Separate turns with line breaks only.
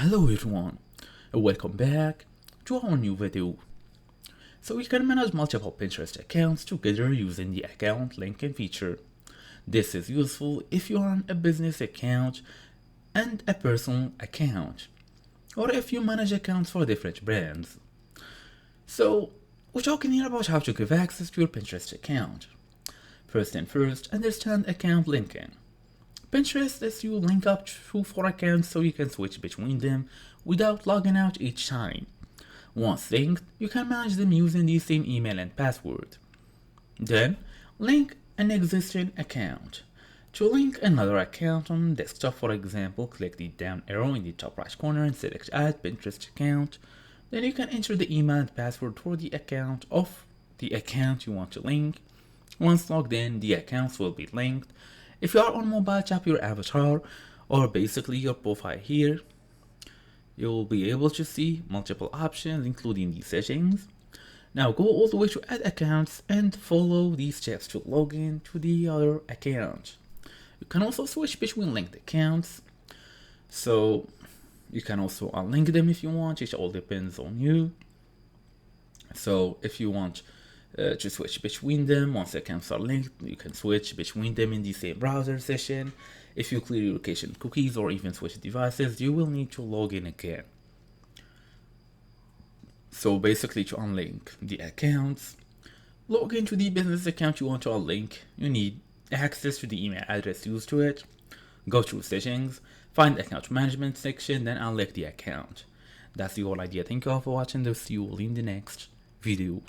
Hello everyone, welcome back to our new video. So we can manage multiple Pinterest accounts together using the account linking feature. This is useful if you run a business account and a personal account, or if you manage accounts for different brands. So we're talking here about how to give access to your Pinterest account. First and first, understand account linking. Pinterest lets you link up to 4 accounts so you can switch between them without logging out each time. Once linked, you can manage them using the same email and password. Then, link an existing account. To link another account on desktop, for example, click the down arrow in the top right corner and select Add Pinterest Account. Then you can enter the email and password for the account of the account you want to link. Once logged in, the accounts will be linked. If you are on mobile, tap your avatar or basically your profile here. You'll be able to see multiple options including the settings. Now go all the way to add accounts and follow these steps to log in to the other account. You can also switch between linked accounts. So you can also unlink them if you want. It all depends on you. So if you want to switch between them, once accounts are linked, you can switch between them in the same browser session. If you clear your location cookies or even switch devices, you will need to log in again. So basically, to unlink the accounts, log into the business account you want to unlink. You need access to the email address used to it. Go through settings, find the account management section, then unlink the account. That's the whole idea. Thank you all for watching this. See you all in the next video.